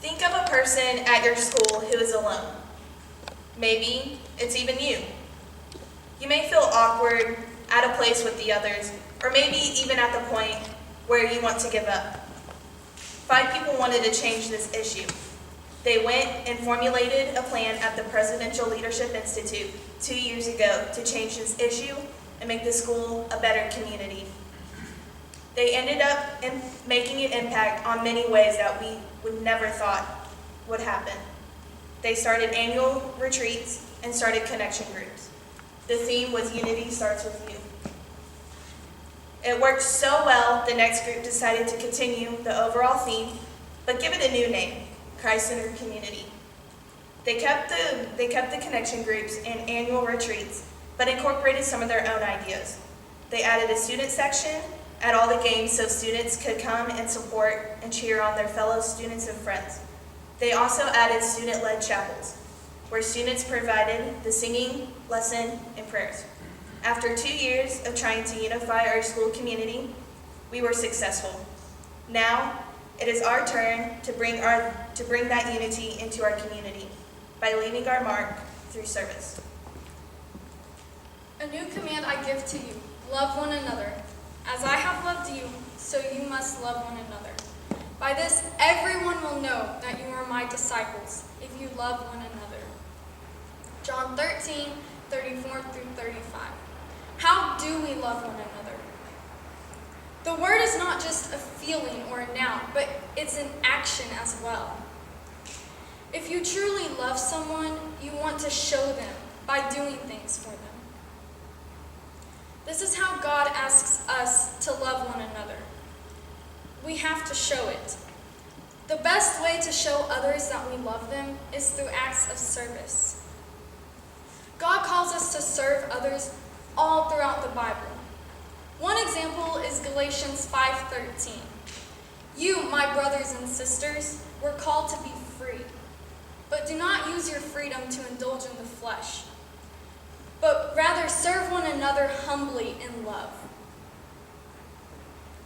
Think of a person at your school who is alone. Maybe it's even you. You may feel awkward, out of place with the others, or maybe even at the point where you want to give up. 5 people wanted to change this issue. They went and formulated a plan at the Presidential Leadership Institute 2 years ago to change this issue and make the school a better community. They ended up making an impact on many ways that we would never thought would happen. They started annual retreats and started connection groups. The theme was Unity Starts With You. It worked so well, the next group decided to continue the overall theme, but give it a new name, Christ-Centered Community. They kept the connection groups and annual retreats, but incorporated some of their own ideas. They added a student section at all the games so students could come and support and cheer on their fellow students and friends. They also added student-led chapels, where students provided the singing, lesson, and prayers. After 2 years of trying to unify our school community, we were successful. Now, it is our turn to bring that unity into our community by leaving our mark through service. A new command I give to you, love one another. As I have loved you, so you must love one another. By this, everyone will know that you are my disciples, if you love one another. John 13, 34 through 35. How do we love one another? The word is not just a feeling or a noun, but it's an action as well. If you truly love someone, you want to show them by doing things for them. This is how God asks us to love one another. We have to show it. The best way to show others that we love them is through acts of service. God calls us to serve others all throughout the Bible. One example is Galatians 5:13. You, my brothers and sisters, were called to be free, but do not use your freedom to indulge in the flesh, but rather serve one another humbly in love.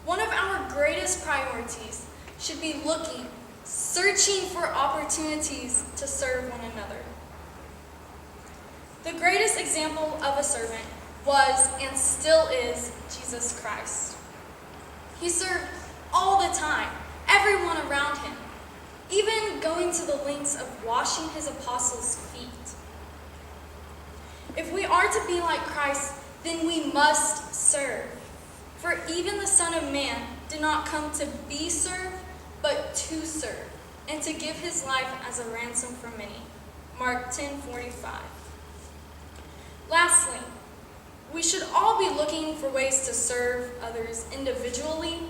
One of our greatest priorities should be searching for opportunities to serve one another. The greatest example of a servant was and still is Jesus Christ. He served all the time, everyone around him, even going to the lengths of washing his apostles' feet. If we are to be like Christ, then we must serve. For even the Son of Man did not come to be served, but to serve, and to give his life as a ransom for many. Mark 10:45. Lastly, we should all be looking for ways to serve others individually,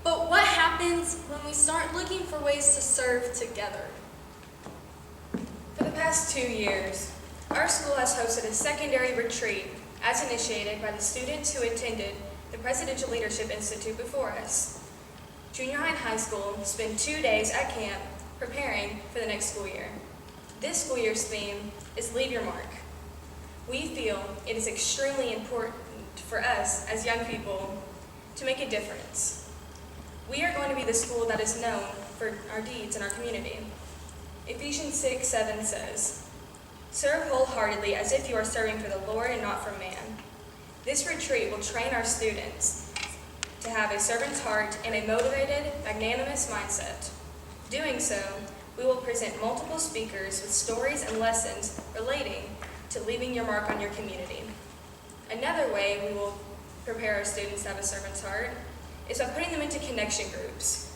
but what happens when we start looking for ways to serve together? For the past 2 years, our school has hosted a secondary retreat as initiated by the students who attended the Presidential Leadership Institute before us. Junior high and high school spend 2 days at camp preparing for the next school year. This school year's theme is Leave Your Mark. We feel it is extremely important for us as young people to make a difference. We are going to be the school that is known for our deeds in our community. Ephesians 6:7 says, "Serve wholeheartedly as if you are serving for the Lord and not for man." This retreat will train our students to have a servant's heart and a motivated, magnanimous mindset. Doing so, we will present multiple speakers with stories and lessons relating to leaving your mark on your community. Another way we will prepare our students to have a servant's heart is by putting them into connection groups.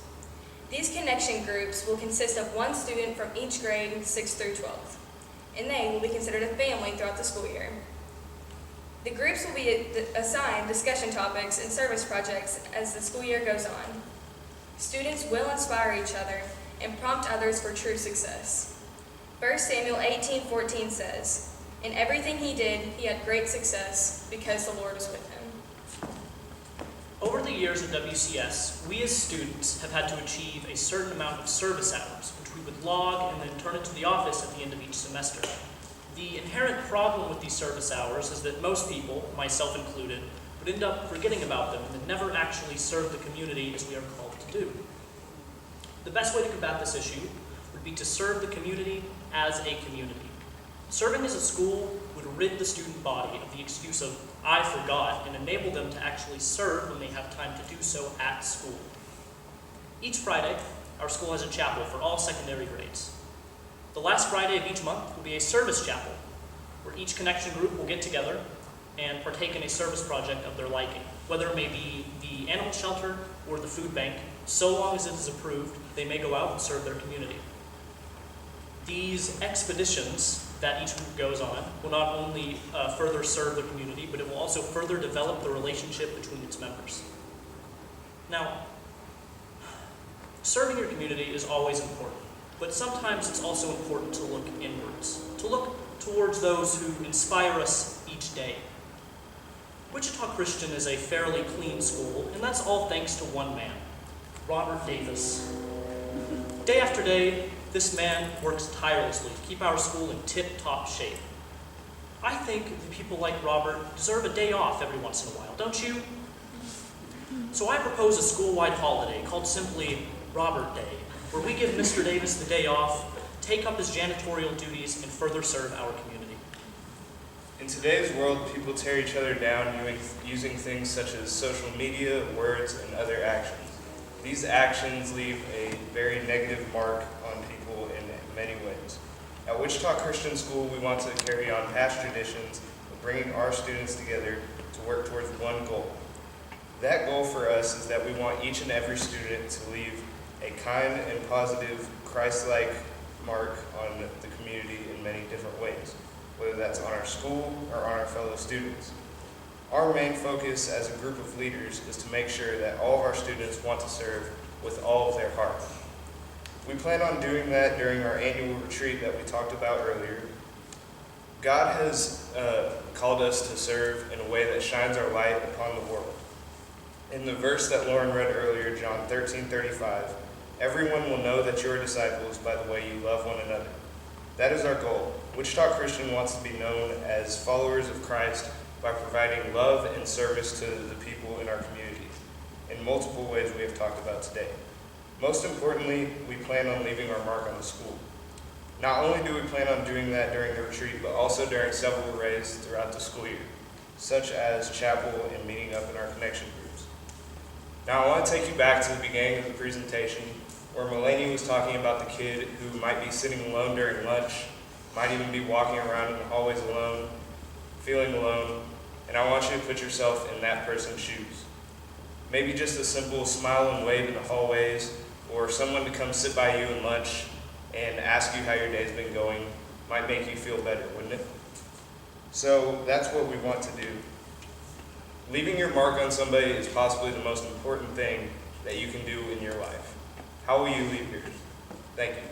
These connection groups will consist of one student from each grade, 6th through 12th, and they will be considered a family throughout the school year. The groups will be assigned discussion topics and service projects as the school year goes on. Students will inspire each other and prompt others for true success. 1 Samuel 18:14 says, "In everything he did, he had great success because the Lord was with him." Over the years at WCS, we as students have had to achieve a certain amount of service hours, which we would log and then turn into the office at the end of each semester. The inherent problem with these service hours is that most people, myself included, would end up forgetting about them and never actually serve the community as we are called to do. The best way to combat this issue would be to serve the community as a community. Serving as a school would rid the student body of the excuse of, "I forgot," and enable them to actually serve when they have time to do so at school. Each Friday, our school has a chapel for all secondary grades. The last Friday of each month will be a service chapel, where each connection group will get together and partake in a service project of their liking, whether it may be the animal shelter or the food bank. So long as it is approved, they may go out and serve their community. These expeditions that each group goes on will not only further serve the community, but it will also further develop the relationship between its members. Now, serving your community is always important, but sometimes it's also important to look inwards, to look towards those who inspire us each day. Wichita Christian is a fairly clean school, and that's all thanks to one man, Robert Davis. Day after day, this man works tirelessly to keep our school in tip-top shape. I think that people like Robert deserve a day off every once in a while, don't you? So I propose a school-wide holiday called simply Robert Day, where we give Mr. Davis the day off, take up his janitorial duties, and further serve our community. In today's world, people tear each other down using things such as social media, words, and other actions. These actions leave a very negative mark on people in many ways. At Wichita Christian School, we want to carry on past traditions of bringing our students together to work towards one goal. That goal for us is that we want each and every student to leave a kind and positive, Christ-like mark on the community in many different ways, whether that's on our school or on our fellow students. Our main focus as a group of leaders is to make sure that all of our students want to serve with all of their heart. We plan on doing that during our annual retreat that we talked about earlier. God has called us to serve in a way that shines our light upon the world. In the verse that Lauren read earlier, John 13:35, everyone will know that you are disciples by the way you love one another. That is our goal. Wichita Christian wants to be known as followers of Christ by providing love and service to the people in our community in multiple ways we have talked about today. Most importantly, we plan on leaving our mark on the school. Not only do we plan on doing that during the retreat, but also during several arrays throughout the school year, such as chapel and meeting up in our connection groups. Now I want to take you back to the beginning of the presentation where Melanie was talking about the kid who might be sitting alone during lunch, might even be walking around in the hallways alone, feeling alone, and I want you to put yourself in that person's shoes. Maybe just a simple smile and wave in the hallways, or someone to come sit by you in lunch and ask you how your day's been going might make you feel better, wouldn't it? So that's what we want to do. Leaving your mark on somebody is possibly the most important thing that you can do in your life. How will you leave yours? Thank you.